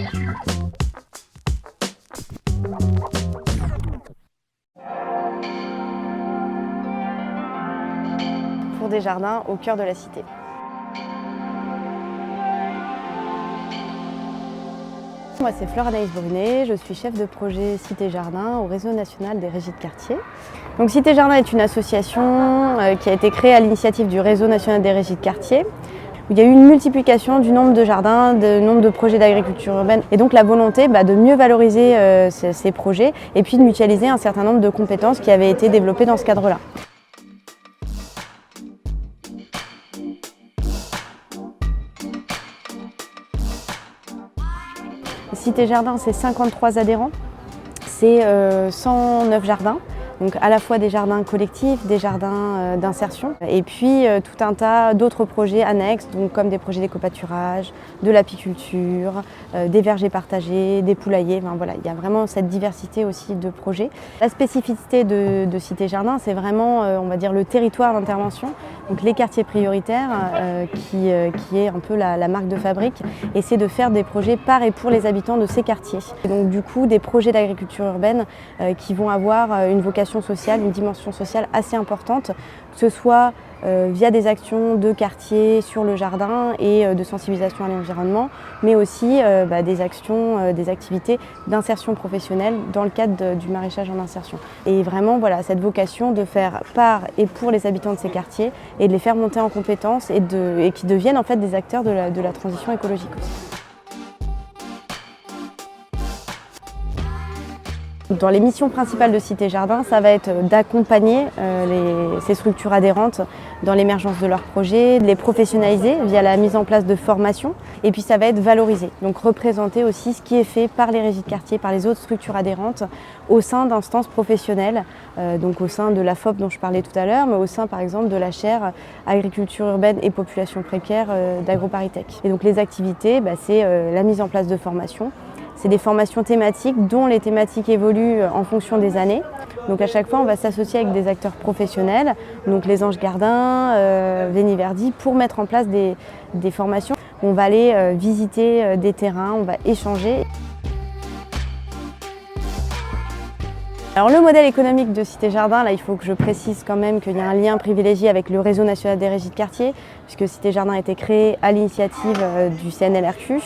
Pour des jardins au cœur de la cité. Moi, c'est Fleur Anaïs Brunet, je suis chef de projet Cité Jardin au réseau national des régies de quartier. Donc, Cité Jardin est une association qui a été créée à l'initiative du réseau national des régies de quartier. Il y a eu une multiplication du nombre de jardins, du nombre de projets d'agriculture urbaine et donc la volonté de mieux valoriser ces projets et puis de mutualiser un certain nombre de compétences qui avaient été développées dans ce cadre-là. Cité Jardin, c'est 53 adhérents, c'est 109 jardins. Donc à la fois des jardins collectifs, des jardins d'insertion et puis tout un tas d'autres projets annexes, donc comme des projets d'éco-pâturage, de l'apiculture, des vergers partagés, des poulaillers. Enfin, voilà, il y a vraiment cette diversité aussi de projets. La spécificité de Cité Jardin, c'est vraiment on va dire le territoire d'intervention, donc les quartiers prioritaires qui est un peu la marque de fabrique, et c'est de faire des projets par et pour les habitants de ces quartiers. Et donc du coup des projets d'agriculture urbaine qui vont avoir une vocation sociale, une dimension sociale assez importante, que ce soit via des actions de quartier sur le jardin et de sensibilisation à l'environnement, mais aussi des actions, des activités d'insertion professionnelle dans le cadre du maraîchage en insertion. Et vraiment, voilà, cette vocation de faire par et pour les habitants de ces quartiers et de les faire monter en compétences et qui deviennent en fait des acteurs de la transition écologique aussi. Dans les missions principales de Cité Jardin, ça va être d'accompagner ces structures adhérentes dans l'émergence de leurs projets, de les professionnaliser via la mise en place de formations, et puis ça va être valoriser, donc représenter aussi ce qui est fait par les régies de quartier, par les autres structures adhérentes au sein d'instances professionnelles, donc au sein de la FOP dont je parlais tout à l'heure, mais au sein par exemple de la chaire Agriculture urbaine et population précaire d'AgroParisTech. Et donc les activités, c'est la mise en place de formations. C'est des formations thématiques dont les thématiques évoluent en fonction des années. Donc à chaque fois, on va s'associer avec des acteurs professionnels, donc les Anges Gardins, Veni Verdi, pour mettre en place des formations. On va aller visiter des terrains, on va échanger. Alors le modèle économique de Cité Jardin, là il faut que je précise quand même qu'il y a un lien privilégié avec le réseau national des régies de quartier, puisque Cité Jardin a été créé à l'initiative du CNLRQ.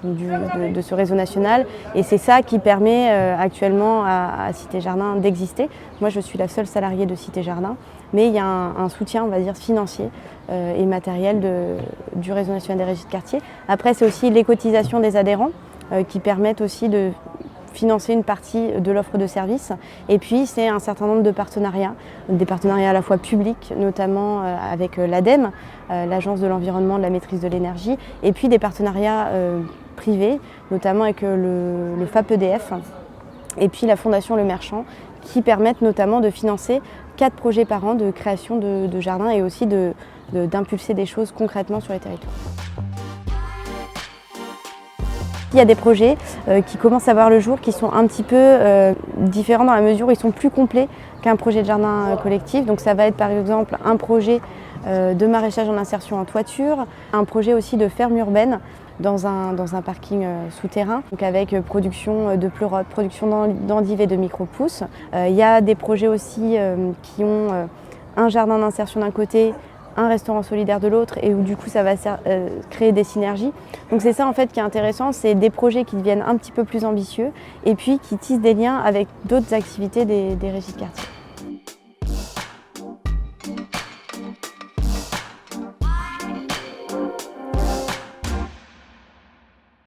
De ce réseau national, et c'est ça qui permet actuellement à Cité Jardin d'exister. Moi je suis la seule salariée de Cité Jardin, mais il y a un soutien, on va dire, financier et matériel du réseau national des régies de quartier. Après c'est aussi les cotisations des adhérents qui permettent aussi de financer une partie de l'offre de services, et puis c'est un certain nombre de partenariats, des partenariats à la fois publics, notamment avec l'ADEME, l'Agence de l'environnement, de la maîtrise de l'énergie, et puis des partenariats privés, notamment avec le FAP-EDF et puis la Fondation Le Merchant, qui permettent notamment de financer 4 projets par an de création de jardins et aussi d'impulser des choses concrètement sur les territoires. Il y a des projets qui commencent à voir le jour, qui sont un petit peu différents dans la mesure où ils sont plus complets qu'un projet de jardin collectif. Donc ça va être par exemple un projet de maraîchage en insertion en toiture, un projet aussi de ferme urbaine dans un parking souterrain, donc avec production de pleurotes, production d'endives et de micro-pousses. Il y a des projets aussi qui ont un jardin d'insertion d'un côté, un restaurant solidaire de l'autre, et où du coup ça va créer des synergies. Donc c'est ça en fait qui est intéressant, c'est des projets qui deviennent un petit peu plus ambitieux et puis qui tissent des liens avec d'autres activités des régies de quartier.